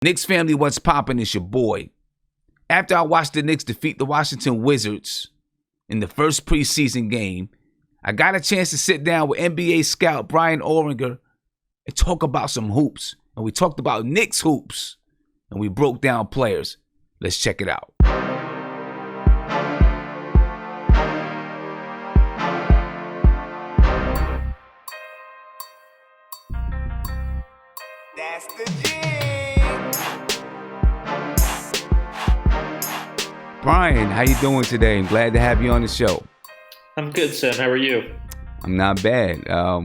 Knicks family, what's poppin'? It's your boy. After I watched the Knicks defeat the Washington Wizards in the first preseason game, I got a chance to sit down with NBA scout Bryan Oringher and talk about some hoops. And we talked about Knicks hoops, and we broke down players. Let's check it out. That's the G. Bryan, how you doing today? I'm glad to have you on the show. I'm good, Sam. How are you? I'm not bad. I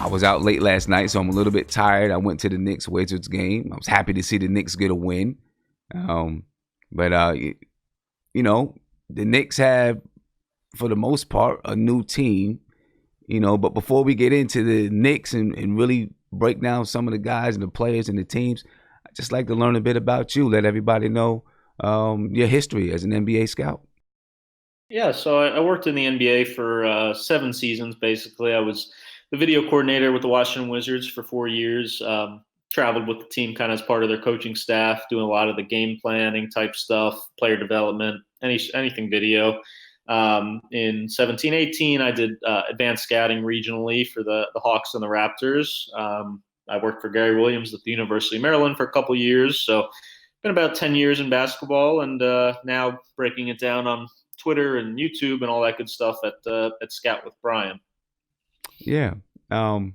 was out late last night, so I'm a little bit tired. I went to the Knicks-Wizards game. I was happy to see the Knicks get a win. But the Knicks have, for the most part, a new team. But before we get into the Knicks and really break down some of the guys and the players and the teams, I'd just like to learn a bit about you. Let everybody know your history as an NBA scout. Yeah, so I worked in the NBA for 7 seasons, basically. I was the video coordinator with the Washington Wizards for 4 years, traveled with the team kind of as part of their coaching staff, doing a lot of the game planning type stuff, player development, anything video. In 17-18, I did advanced scouting regionally for the Hawks and the Raptors. I worked for Gary Williams at the University of Maryland for a couple years, so been about 10 years in basketball, and now breaking it down on Twitter and YouTube and all that good stuff at Scout with Bryan. Yeah. I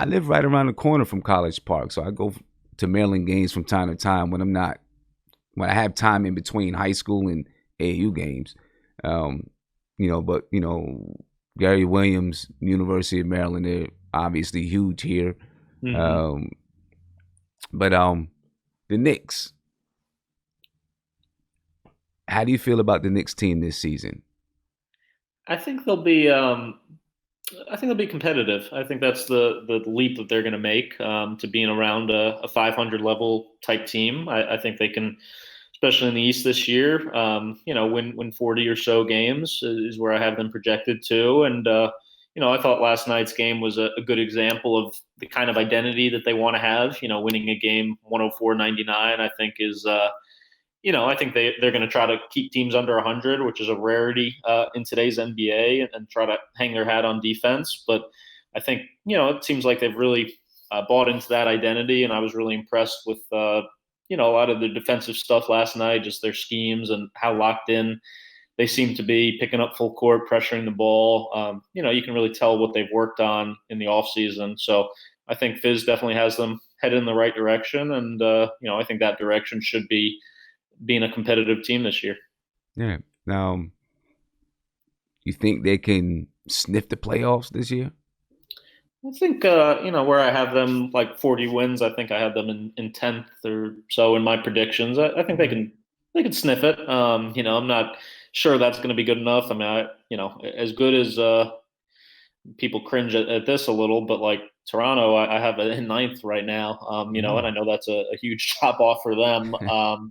live right around the corner from College Park, so I go to Maryland games from time to time when I have time in between high school and AAU games. Gary Williams, University of Maryland, they're obviously huge here. Mm-hmm. The Knicks. How do you feel about the Knicks team this season? I think they'll be competitive. I think that's the leap that they're going to make to being around a 500 level type team. I think they can, especially in the East this year, win 40 or so games is where I have them projected to. And, I thought last night's game was a good example of the kind of identity that they want to have. Winning a game 104-99, I think is, I think they're going to try to keep teams under 100, which is a rarity in today's NBA, and try to hang their hat on defense. But I think, it seems like they've really bought into that identity, and I was really impressed with, a lot of the defensive stuff last night, just their schemes and how locked in they seem to be, picking up full court, pressuring the ball. You can really tell what they've worked on in the offseason. So I think Fizz definitely has them headed in the right direction, and, I think that direction should be being a competitive team this year. Yeah. You think they can sniff the playoffs this year? I think, where I have them like 40 wins, I think I have them in 10th or so in my predictions. I think they can sniff it. I'm not sure that's going to be good enough. I mean, as good as people cringe at this a little, but like Toronto, I have it in 9th right now, and I know that's a huge drop off for them.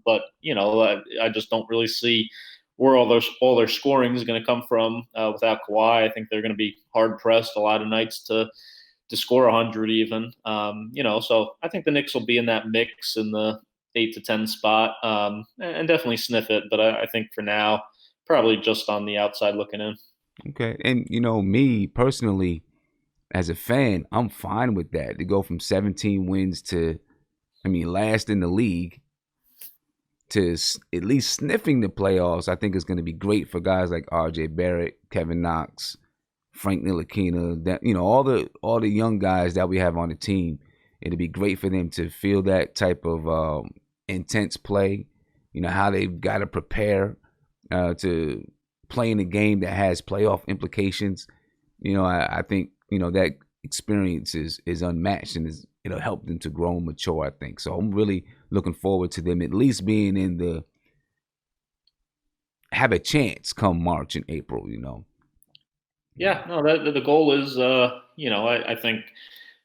But, I just don't really see where all their scoring is going to come from without Kawhi. I think they're going to be hard pressed a lot of nights to score 100 even. So I think the Knicks will be in that mix in the 8 to 10 spot, and definitely sniff it. But I think for now, probably just on the outside looking in. Okay. And, me personally, as a fan, I'm fine with that. To go from 17 wins to, last in the league, to at least sniffing the playoffs, I think is going to be great for guys like RJ Barrett, Kevin Knox, Frank Ntilikina, that all the young guys that we have on the team. It'd be great for them to feel that type of intense play. How they've got to prepare to play in a game that has playoff implications. I think that experience is unmatched, and it'll help them to grow and mature, I think. So I'm really looking forward to them at least being have a chance come March and April. Yeah, no, the goal is, I think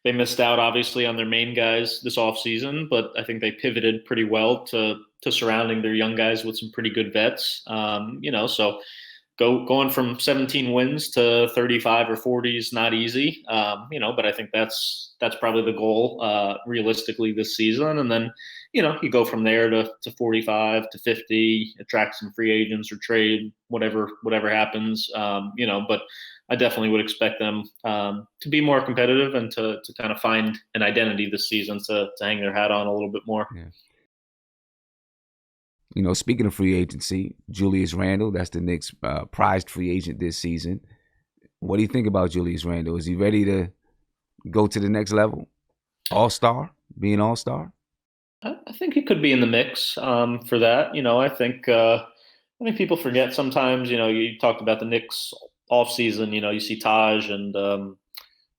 they missed out obviously on their main guys this offseason, but I think they pivoted pretty well to surrounding their young guys with some pretty good vets. So going from 17 wins to 35 or 40 is not easy, but I think that's probably the goal realistically this season. And then, you go from there to 45 to 50, attract some free agents or trade, whatever happens, but I definitely would expect them to be more competitive and to kind of find an identity this season to hang their hat on a little bit more. Yeah. Speaking of free agency, Julius Randle, that's the Knicks' prized free agent this season. What do you think about Julius Randle? Is he ready to go to the next level? All-star? Be an all-star? I think he could be in the mix for that. I think people forget sometimes. You talked about the Knicks offseason. You see Taj and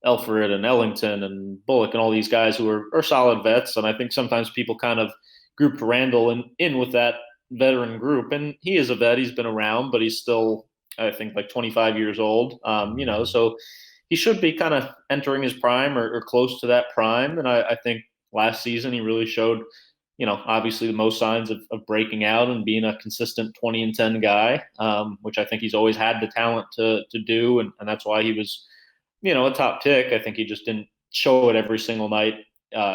Alfred and Ellington and Bullock and all these guys who are solid vets. And I think sometimes people kind of grouped Randle in with that veteran group. And he is a vet. He's been around, but he's still, I think, like 25 years old. So he should be kind of entering his prime or close to that prime. And I think last season he really showed, obviously the most signs of breaking out and being a consistent 20-10 guy, which I think he's always had the talent to do. And that's why he was, a top pick. I think he just didn't show it every single night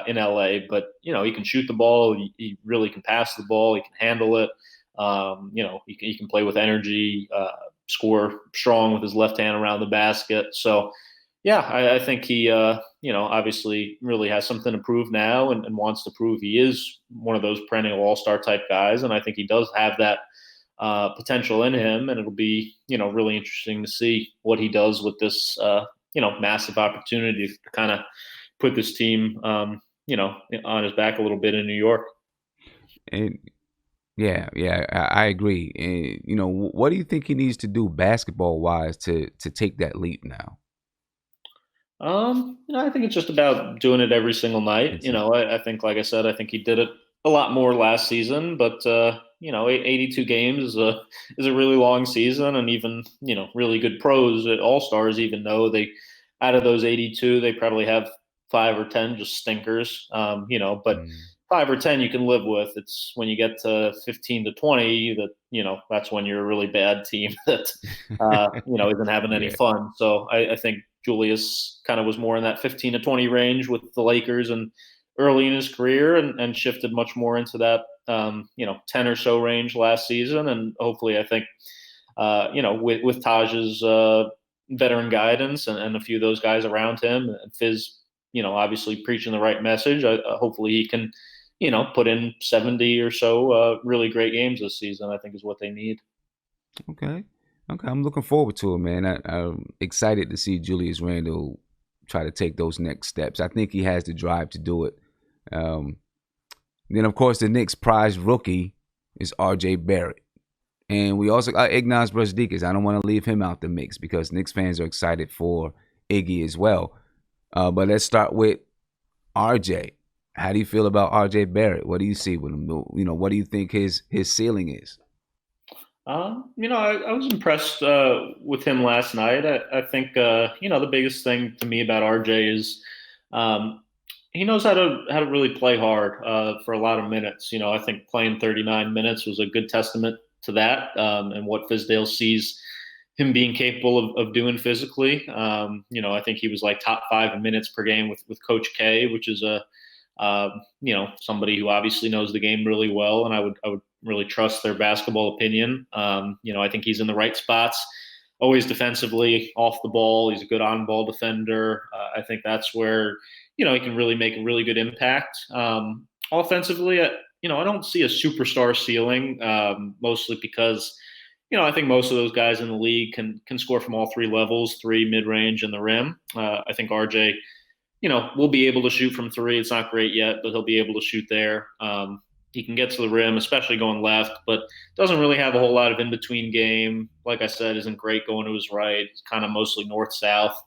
in LA, but he can shoot the ball. He really can pass the ball. He can handle it. He can play with energy, score strong with his left hand around the basket. So yeah, I think he, obviously really has something to prove now and wants to prove he is one of those perennial all-star type guys. And I think he does have that potential in him. And it'll be, really interesting to see what he does with this, massive opportunity to kind of put this team, on his back a little bit in New York. And yeah, I agree. And what do you think he needs to do basketball-wise to take that leap now? I think it's just about doing it every single night. I think, like I said, I think he did it a lot more last season, but 82 games is a really long season, and even really good pros at All Stars, even though they out of those 82, they probably have 5 or 10 just stinkers. But 5 or 10 you can live with. It's when you get to 15 to 20 that that's when you're a really bad team that isn't having any fun. So I think Julius kind of was more in that 15 to 20 range with the Lakers and early in his career, and shifted much more into that 10 or so range last season. And hopefully, I think with Taj's veteran guidance and a few of those guys around him, and Fizz, obviously preaching the right message, hopefully he can put in 70 or so really great games this season. I think is what they need. Okay, I'm looking forward to it, man. I'm excited to see Julius Randle try to take those next steps. I think he has the drive to do it. Then, of course, the Knicks' prized rookie is R.J. Barrett. And we also got Ignaz Brazdeikis. I don't want to leave him out the mix because Knicks fans are excited for Iggy as well. But let's start with R.J. How do you feel about R.J. Barrett? What do you see with him? What do you think his ceiling is? I was impressed with him last night. I think the biggest thing to me about RJ is he knows how to really play hard for a lot of minutes. I think playing 39 minutes was a good testament to that, and what Fizdale sees him being capable of doing physically. I think he was like top 5 in minutes per game with Coach K, which is somebody who obviously knows the game really well, and I would really trust their basketball opinion. I think he's in the right spots, always defensively, off the ball. He's a good on-ball defender. I think that's where, he can really make a really good impact. Offensively, I don't see a superstar ceiling, mostly because, I think most of those guys in the league can score from all 3 levels, 3 mid-range and the rim. I think RJ, will be able to shoot from 3. It's not great yet, but he'll be able to shoot there. He can get to the rim, especially going left, but doesn't really have a whole lot of in-between game. Like I said, isn't great going to his right. It's kind of mostly north-south.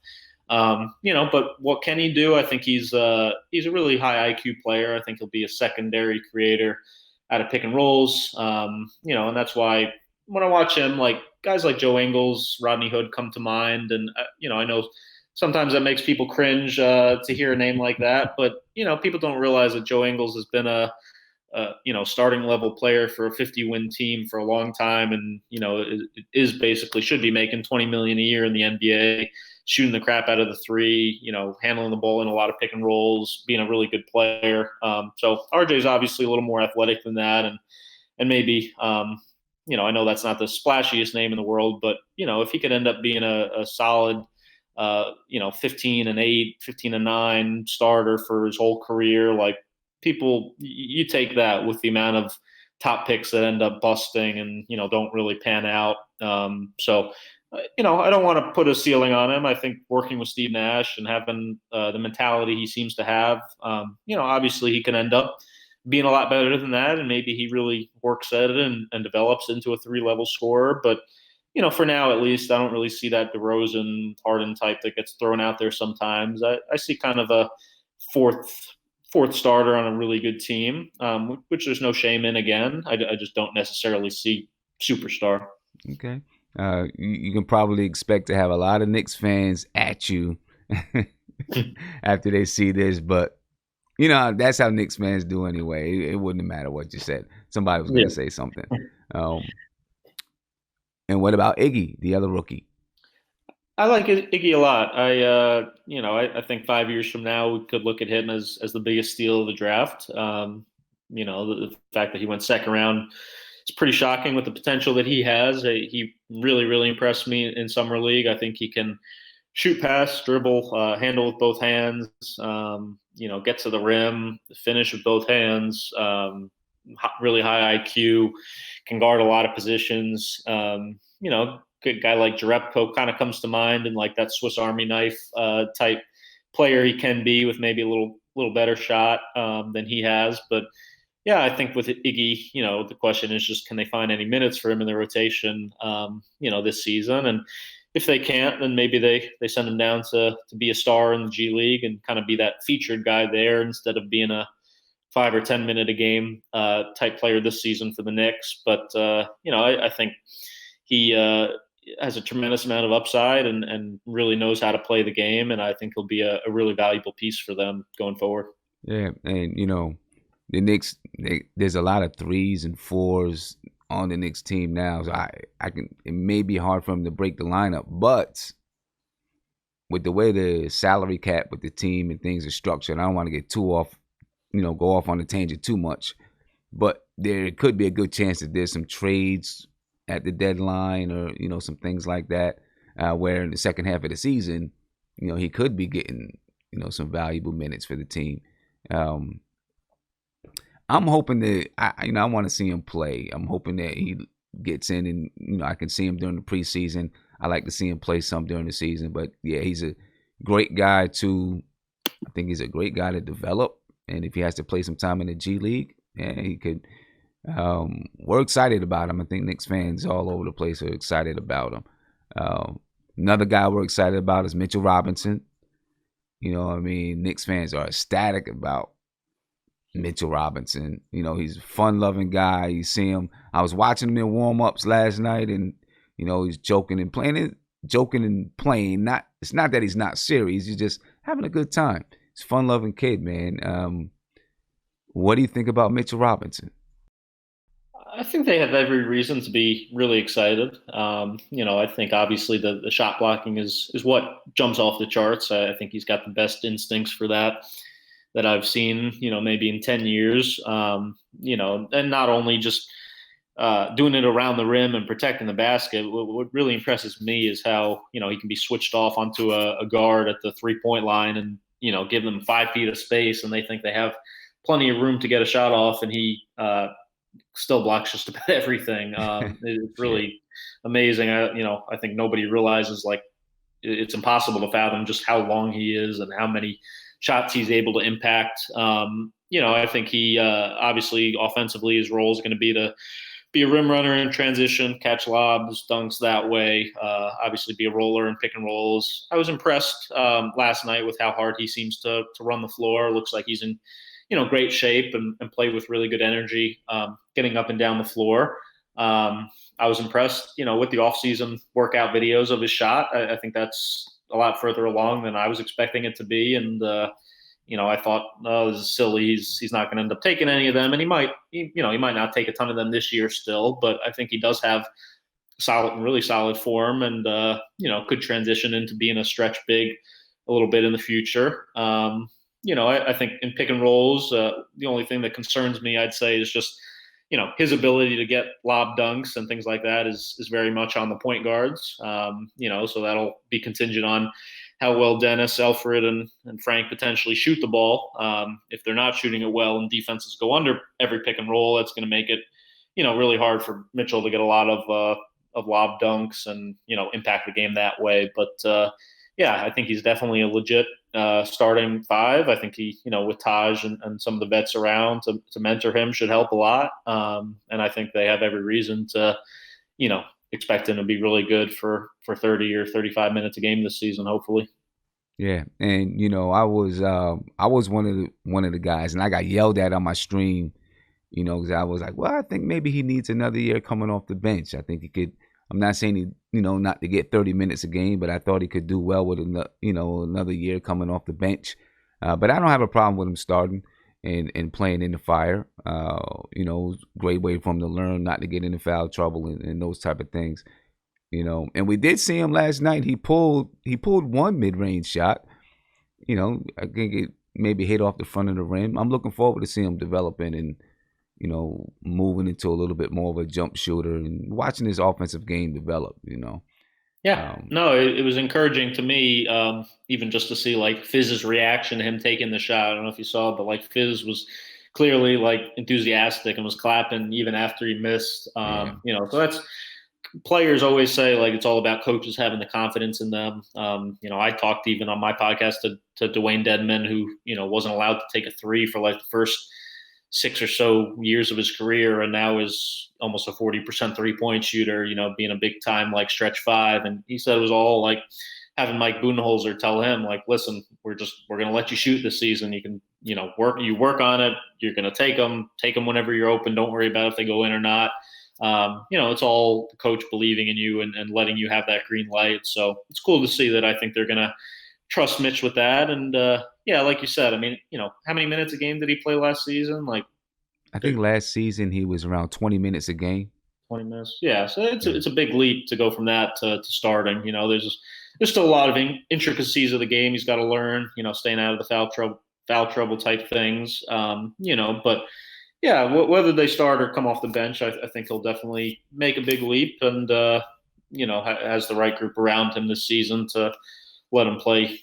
But what can he do? I think he's a really high IQ player. I think he'll be a secondary creator out of pick and rolls. And that's why when I watch him, like guys like Joe Ingles, Rodney Hood come to mind. And, I know sometimes that makes people cringe to hear a name like that, but, people don't realize that Joe Ingles has been a starting level player for a 50-win team for a long time, and is basically should be making $20 million a year in the NBA, shooting the crap out of the three, handling the ball in a lot of pick and rolls, being a really good player. So RJ is obviously a little more athletic than that, and maybe I know that's not the splashiest name in the world, but if he could end up being a solid 15-8, 15-9 starter for his whole career, like, people, you take that with the amount of top picks that end up busting and don't really pan out. So I don't want to put a ceiling on him. I think working with Steve Nash and having the mentality he seems to have, obviously he can end up being a lot better than that, and maybe he really works at it and develops into a 3-level scorer. But for now at least, I don't really see that DeRozan Harden type that gets thrown out there sometimes. I see kind of a fourth starter on a really good team, which there's no shame in. Again, I just don't necessarily see superstar. Okay. You can probably expect to have a lot of Knicks fans at you after they see this, but that's how Knicks fans do anyway. It wouldn't matter what you said. Somebody was going to say something. And what about Iggy, the other rookie? I like Iggy a lot. I think 5 years from now we could look at him as the biggest steal of the draft. The fact that he went second round is pretty shocking with the potential that he has. He really, really impressed me in summer league. I think he can shoot, pass, dribble, handle with both hands. Get to the rim, finish with both hands. Really high IQ, can guard a lot of positions. Good guy like Jerebko kind of comes to mind, and like that Swiss Army knife type player he can be, with maybe a little better shot than he has. But yeah, I think with Iggy, the question is just, can they find any minutes for him in the rotation, this season? And if they can't, then maybe they send him down to be a star in the G League and kind of be that featured guy there, instead of being a 5 or 10 minute a game type player this season for the Knicks. But I think he has a tremendous amount of upside and really knows how to play the game, and I think he'll be a really valuable piece for them going forward. Yeah, and the Knicks, there's a lot of 3s and 4s on the Knicks team now. So it may be hard for him to break the lineup, but with the way the salary cap with the team and things are structured, I don't want to get too off, go off on a tangent too much, but there could be a good chance that there's some trades at the deadline, or some things like that, where in the second half of the season, he could be getting some valuable minutes for the team. I'm hoping that I want to see him play. I'm hoping that he gets in, and I can see him during the preseason. I like to see him play some during the season, but yeah, he's a great guy to. I think he's a great guy to develop, and if he has to play some time in the G League, yeah, he could. We're excited about him. I think Knicks fans all over the place are excited about him. Another guy we're excited about is Mitchell Robinson. Knicks fans are ecstatic about Mitchell Robinson. He's a fun-loving guy. You see him. I was watching him in warm-ups last night, and he's joking and playing. It's not that he's not serious. He's just having a good time. He's a fun-loving kid, man. What do you think about Mitchell Robinson? I think they have every reason to be really excited. I think obviously the shot blocking is what jumps off the charts. I think he's got the best instincts for that I've seen, maybe in 10 years. And not only just doing it around the rim and protecting the basket. What really impresses me is how, he can be switched off onto a guard at the 3-point line and, give them 5 feet of space, and they think they have plenty of room to get a shot off, and he still blocks just about everything. It's really amazing. I think nobody realizes, like, it's impossible to fathom just how long he is and how many shots he's able to impact. I think he obviously offensively, his role is going to be to be a rim runner in transition, catch lobs, dunks that way. Obviously, be a roller and pick and rolls. I was impressed last night with how hard he seems to run the floor. Looks like he's in great shape and play with really good energy, getting up and down the floor. I was impressed, with the offseason workout videos of his shot. I think that's a lot further along than I was expecting it to be. And, I thought, oh, this is silly. He's not going to end up taking any of them, and he might not take a ton of them this year still, but I think he does have really solid form, and could transition into being a stretch big a little bit in the future. I think in pick and rolls, the only thing that concerns me, I'd say, is just his ability to get lob dunks and things like that is very much on the point guards. So that'll be contingent on how well Dennis, Alfred, and Frank potentially shoot the ball. If they're not shooting it well and defenses go under every pick and roll, that's going to make it really hard for Mitchell to get a lot of lob dunks and impact the game that way. But I think he's definitely a legit starting five. I think he, with Taj and some of the vets around to mentor him should help a lot. And I think they have every reason to, expect him to be really good for 30 or 35 minutes a game this season, hopefully. Yeah, and I was one of the guys, and I got yelled at on my stream, because I was like, well, I think maybe he needs another year coming off the bench. I think he could. I'm not saying he, not to get 30 minutes a game, but I thought he could do well with another year coming off the bench. But I don't have a problem with him starting and playing in the fire. Great way for him to learn not to get into foul trouble and those type of things. And we did see him last night. He pulled one mid-range shot. I think it maybe hit off the front of the rim. I'm looking forward to seeing him developing and moving into a little bit more of a jump shooter and watching his offensive game develop. Yeah, no, it was encouraging to me, even just to see like Fizz's reaction to him taking the shot. I don't know if you saw, but like Fizz was clearly like enthusiastic and was clapping even after he missed. So that's. Players always say like it's all about coaches having the confidence in them. I talked even on my podcast to Dwayne Dedman, who wasn't allowed to take a three for like the first 6 or so years of his career, and now is almost a 40% 3-point shooter. Being a big time like stretch five, and he said it was all like having Mike Budenholzer tell him like, listen, we're going to let you shoot this season. You can work on it. You're going to take them whenever you're open. Don't worry about if they go in or not. It's all the coach believing in you and letting you have that green light. So it's cool to see that. I think they're going to trust Mitch with that. And like you said, I mean, how many minutes a game did he play last season? Like, I think last season he was around 20 minutes a game. 20 minutes. Yeah. So it's a big leap to go from that to starting. There's still a lot of intricacies of the game he's got to learn, staying out of the foul trouble type things. But yeah, whether they start or come off the bench, I think he'll definitely make a big leap and, has the right group around him this season to let him play,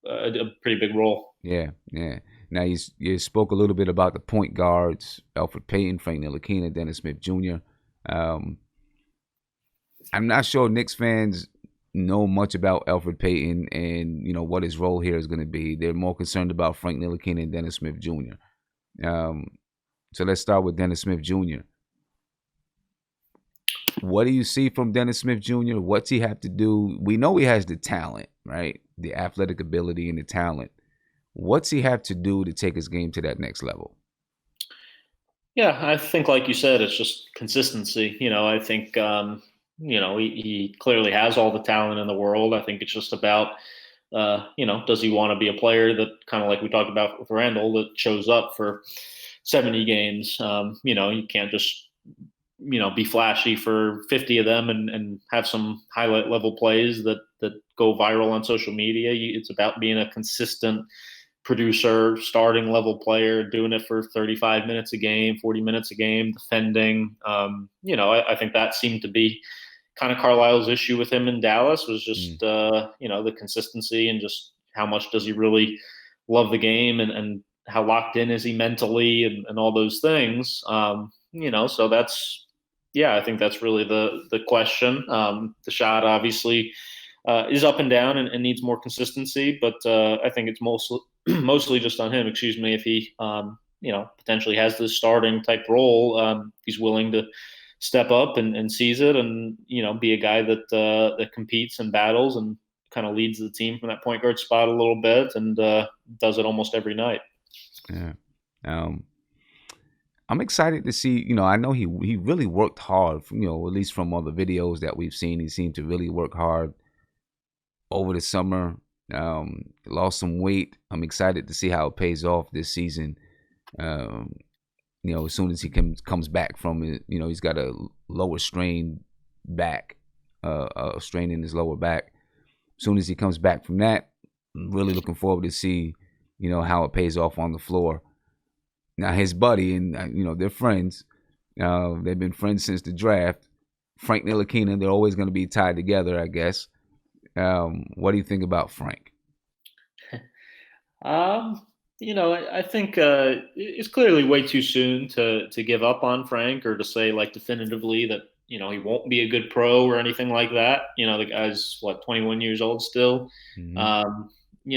a pretty big role. Yeah, yeah. Now, you spoke a little bit about the point guards, Alfred Payton, Frank Ntilikina, Dennis Smith Jr. I'm not sure Knicks fans know much about Alfred Payton and, what his role here is going to be. They're more concerned about Frank Ntilikina and Dennis Smith Jr. So let's start with Dennis Smith Jr. What do you see from Dennis Smith Jr.? What's he have to do? We know he has the talent, right? The athletic ability and the talent. What's he have to do to take his game to that next level? Yeah, I think, like you said, it's just consistency. I think, he clearly has all the talent in the world. I think it's just about, does he want to be a player that kind of like we talked about with Randle that shows up for 70 games. You can't just, be flashy for 50 of them and have some highlight level plays that go viral on social media. It's about being a consistent producer, starting level player, doing it for 35 minutes a game, 40 minutes a game, defending. I think that seemed to be kind of Carlisle's issue with him in Dallas was just, the consistency and just how much does he really love the game and how locked in is he mentally and all those things. So that's, I think that's really the question. The shot obviously is up and down and needs more consistency, but I think it's mostly just on him, if he, potentially has this starting type role, he's willing to step up and seize it and, be a guy that competes and battles and kind of leads the team from that point guard spot a little bit and does it almost every night. Yeah. I'm excited to see, I know he really worked hard, at least from all the videos that we've seen. He seemed to really work hard over the summer. Lost some weight. I'm excited to see how it pays off this season. Um, as soon as he comes back from it, he's got a lower strain back, a strain in his lower back. As soon as he comes back from that, I'm really looking forward to see, how it pays off on the floor. Now his buddy and they're friends. They've been friends since the draft. Frank Ntilikina, they're always going to be tied together, I guess. What do you think about Frank? I think it's clearly way too soon to give up on Frank or to say like definitively that he won't be a good pro or anything like that. The guy's 21 years old still. Mm-hmm.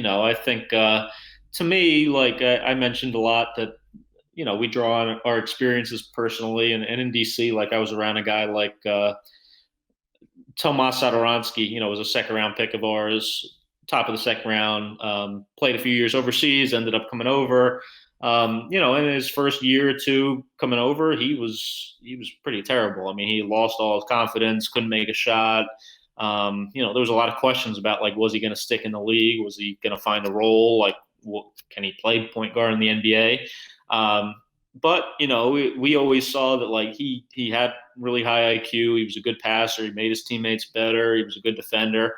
I think to me, like I mentioned a lot that we draw on our experiences personally, and in DC, like I was around a guy like Tomas Satoransky, was a second round pick of ours, top of the second round, played a few years overseas, ended up coming over. In his first year or two coming over, he was pretty terrible. I mean, he lost all his confidence, couldn't make a shot. There was a lot of questions about like, was he going to stick in the league? Was he going to find a role? Like, can he play point guard in the NBA? But we always saw that like he had really high IQ. He was a good passer. He made his teammates better. He was a good defender.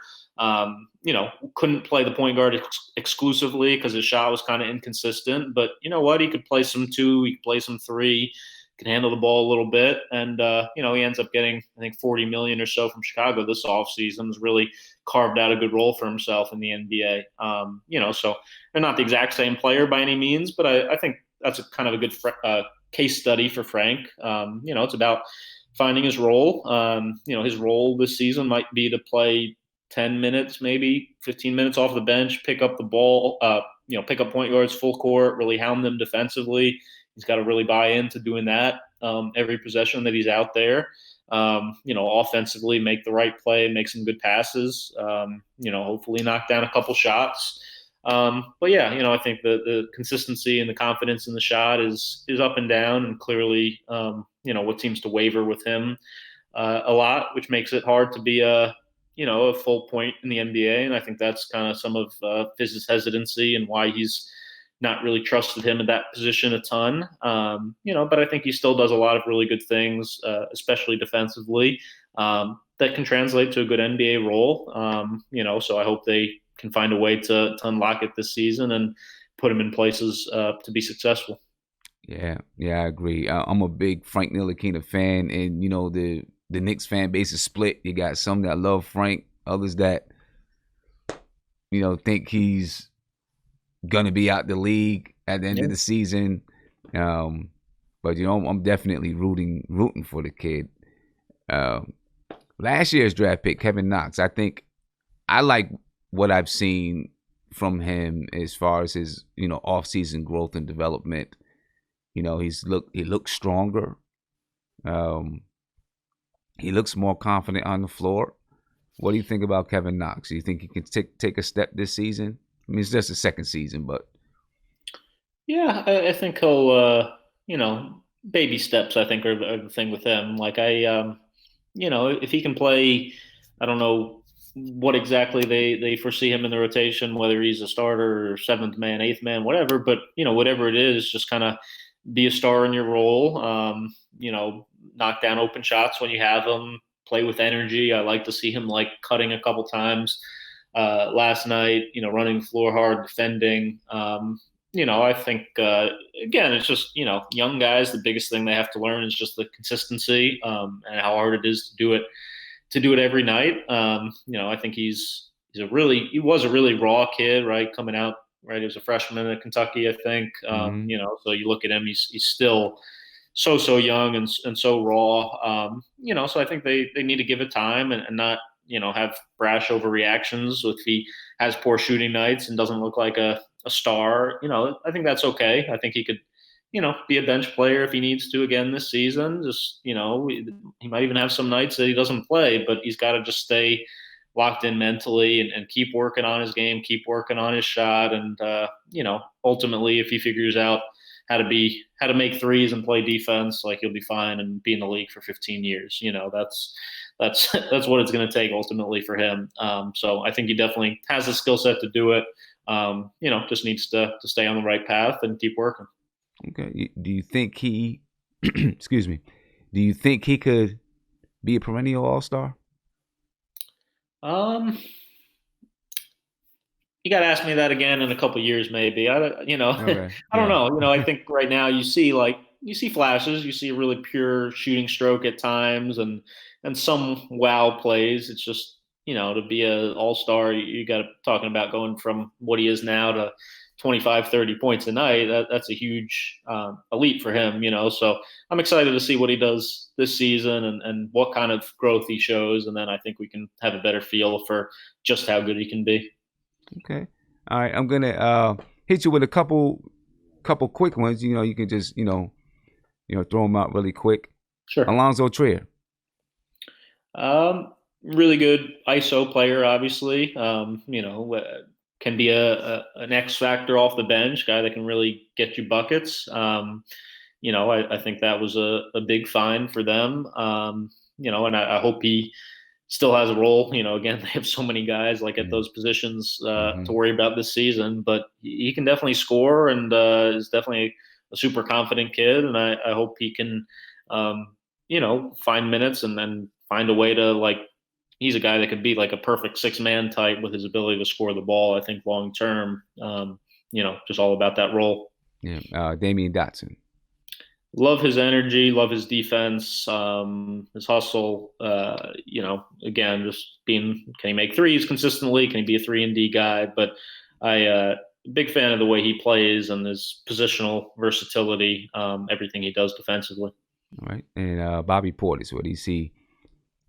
Couldn't play the point guard exclusively because his shot was kind of inconsistent. But you know what? He could play some two. He could play some three. Can handle the ball a little bit. And he ends up getting I think $40 million or so from Chicago this offseason. Has really carved out a good role for himself in the NBA. So they're not the exact same player by any means, but I think that's a kind of a good case study for Frank. It's about finding his role. His role this season might be to play 10 minutes, maybe 15 minutes off the bench, pick up the ball, pick up point guards full court, really hound them defensively. He's got to really buy into doing that every possession that he's out there. Offensively, make the right play, make some good passes, hopefully knock down a couple shots. But yeah, I think the consistency and the confidence in the shot is up and down, and clearly, what seems to waver with him a lot, which makes it hard to be a full point in the NBA. And I think that's kind of some of Fizz's hesitancy and why he's not really trusted him in that position a ton. But I think he still does a lot of really good things, especially defensively, that can translate to a good NBA role. So I hope they can find a way to unlock it this season and put him in places to be successful. Yeah, I agree. I'm a big Frank Ntilikina fan, and the Knicks fan base is split. You got some that love Frank, others that think he's gonna be out the league at the end of the season. But I'm definitely rooting for the kid. Last year's draft pick, Kevin Knox. I think I like what I've seen from him as far as his off-season growth and development. He looks stronger. He looks more confident on the floor. What do you think about Kevin Knox? Do you think he can take a step this season? I mean, it's just the second season, but yeah, I think he'll baby steps. I think are the thing with him. Like if he can play, I don't know what exactly they foresee him in the rotation, whether he's a starter or seventh man, eighth man, whatever. But whatever it is, just kind of be a star in your role. Knock down open shots when you have them. Play with energy. I like to see him like cutting a couple times last night. Running the floor hard, defending. I think again, it's just young guys. The biggest thing they have to learn is just the consistency and how hard it is to do it every night. I think he was a really raw kid, right? Coming out, right? He was a freshman at Kentucky, I think. So you look at him, he's still so young and so raw. So I think they need to give it time and not have brash overreactions if he has poor shooting nights and doesn't look like a star. I think that's okay. I think he could be a bench player if he needs to again this season. Just he might even have some nights that he doesn't play, but he's got to just stay locked in mentally and keep working on his game, keep working on his shot, and ultimately, if he figures out how to make threes and play defense, like he'll be fine and be in the league for 15 years. that's that's what it's going to take ultimately for him. So I think he definitely has the skill set to do it. Just needs to stay on the right path and keep working. Okay. Do you think he, excuse me, do you think he could be a perennial All-Star? Um, you got to ask me that again in a couple years, maybe. Okay. I don't Yeah. know. I think right now you see flashes, you see a really pure shooting stroke at times, and some wow plays. It's just to be a all star, you got to talking about going from what he is now to 25, 30 points a night. That's a huge a leap for him. So I'm excited to see what he does this season and what kind of growth he shows, and then I think we can have a better feel for just how good he can be. Okay. All right. I'm gonna hit you with a couple quick ones. You can just throw them out really quick. Sure. Alonzo Tria. Really good ISO player, obviously. Can be an X factor off the bench, guy that can really get you buckets. I think that was a big find for them. And I hope he still has a role. Again, they have so many guys like at Mm-hmm. those positions to Mm-hmm. worry about this season, but he can definitely score and is definitely a super confident kid. And I hope he can, find minutes and then find a way to he's a guy that could be like a perfect 6 man type with his ability to score the ball. I think long term, just all about that role. Yeah. Damian Dotson. Love his energy, love his defense, his hustle. Again, just being can he make threes consistently? Can he be a 3-and-D guy? But big fan of the way he plays and his positional versatility, everything he does defensively. All right. And Bobby Portis. What do you see?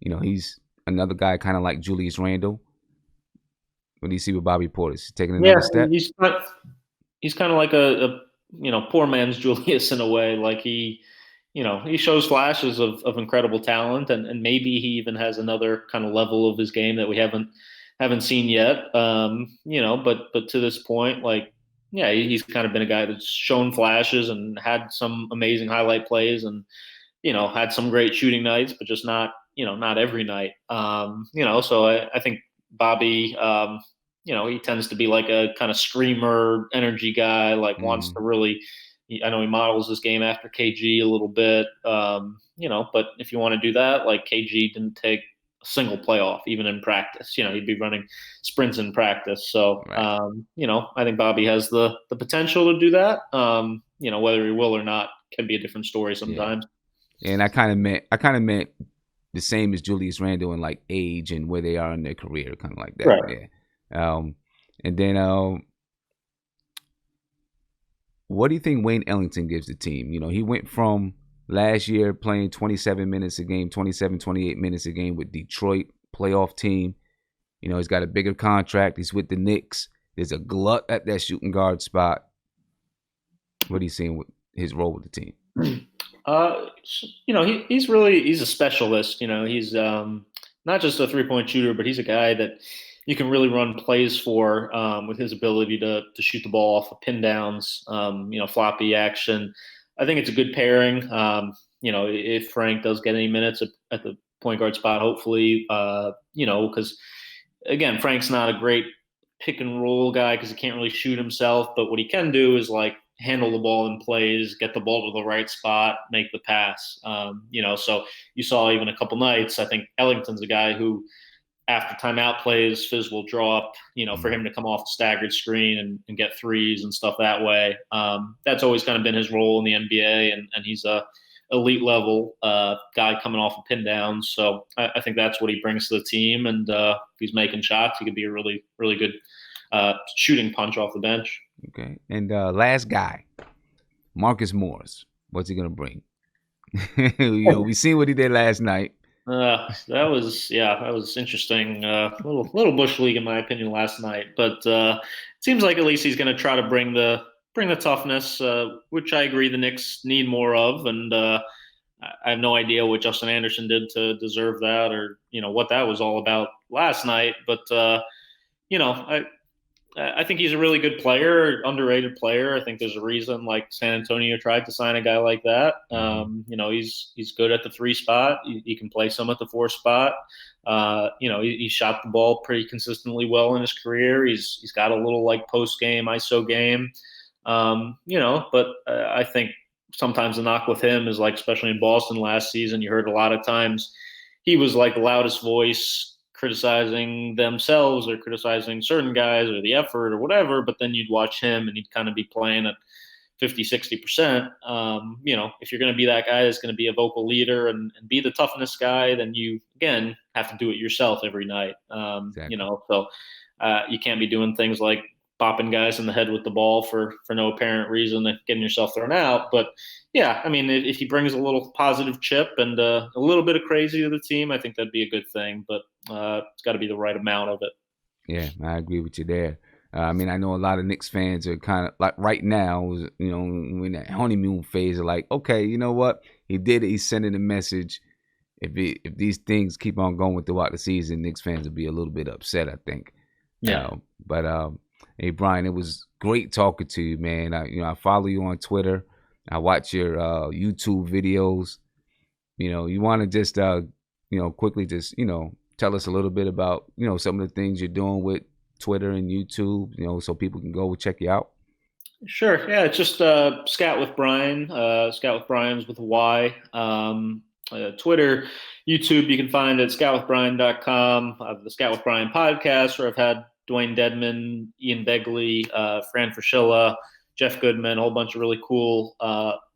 He's another guy kind of like Julius Randle. What do you see with Bobby Portis? Taking Yeah, another step? he's kind of like a poor man's Julius in a way. Like he shows flashes of incredible talent, and maybe he even has another kind of level of his game that we haven't seen yet. But to this point, yeah, he's kind of been a guy that's shown flashes and had some amazing highlight plays, and had some great shooting nights, but just not every night. So I think Bobby, he tends to be like a kind of screamer energy guy, like wants Mm, to really. I know he models his game after KG a little bit, but if you want to do that, like KG didn't take a single playoff, even in practice. He'd be running sprints in practice. So, right. I think Bobby has the potential to do that. Whether he will or not can be a different story Yeah. sometimes. And I kind of meant the same as Julius Randle in like age and where they are in their career, kind of like that. Right. Yeah. And then what do you think Wayne Ellington gives the team? He went from last year playing 27 minutes a game, 27, 28 minutes a game with Detroit playoff team. He's got a bigger contract. He's with the Knicks. There's a glut at that shooting guard spot. What are you seeing with his role with the team? Uh, he's a specialist. He's not just a 3-point shooter, but he's a guy that you can really run plays for with his ability to shoot the ball off of pin downs, floppy action. I think it's a good pairing. If Frank does get any minutes at the point guard spot, hopefully, because again, Frank's not a great pick and roll guy because he can't really shoot himself. But what he can do is handle the ball in plays, get the ball to the right spot, make the pass. So you saw even a couple nights. I think Ellington's a guy who, after timeout plays, Fizz will draw up, for him to come off the staggered screen and get threes and stuff that way. That's always kind of been his role in the NBA, and he's a elite level guy coming off of pin downs. So I think that's what he brings to the team. And if he's making shots, he could be a really, really good shooting punch off the bench. Okay. And last guy, Marcus Morris. What's he gonna bring? We seen what he did last night. That was interesting. Little bush league in my opinion last night, but it seems like at least he's going to try to bring the toughness, which I agree the Knicks need more of. And I have no idea what Justin Anderson did to deserve that, or what that was all about last night. But I I think he's a really good player, underrated player. I think there's a reason like San Antonio tried to sign a guy like that. He's good at the 3 spot. He can play some at the 4 spot. He shot the ball pretty consistently well in his career. He's got a little like post game ISO game. But I think sometimes the knock with him is like, especially in Boston last season, you heard a lot of times he was like the loudest voice criticizing themselves or criticizing certain guys or the effort or whatever, but then you'd watch him and he'd kind of be playing at 50, 60%. If you're going to be that guy that's going to be a vocal leader and be the toughness guy, then you, again, have to do it yourself every night. Exactly. You can't be doing things like bopping guys in the head with the ball for no apparent reason and getting yourself thrown out. But yeah, I mean, if he brings a little positive chip and a little bit of crazy to the team, I think that'd be a good thing. But it's got to be the right amount of it. Yeah, I agree with you there. I mean, I know a lot of Knicks fans are kind of like right now, in that honeymoon phase, are like, okay, you know what? He did it. He's sending a message. If these things keep on going throughout the season, Knicks fans will be a little bit upset, I think. Yeah. But hey, Bryan, it was great talking to you, man. I follow you on Twitter. I watch your YouTube videos. You want to just quickly just tell us a little bit about some of the things you're doing with Twitter and YouTube, so people can go check you out. Sure. Yeah, it's just Scout with Bryan. Scout with Bryan's with a Y. Twitter, YouTube, you can find at scoutwithbryan.com. The Scout with Bryan podcast, where I've had Dwayne Dedman, Ian Begley, Fran Fraschilla, Jeff Goodman, a whole bunch of really cool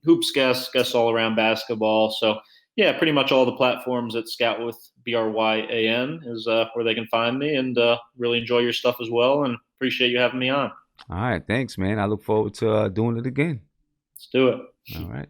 hoops guests all around basketball. So yeah, pretty much all the platforms at Scout with BRYAN is where they can find me, and really enjoy your stuff as well, and appreciate you having me on. All right, thanks, man. I look forward to doing it again. Let's do it. All right.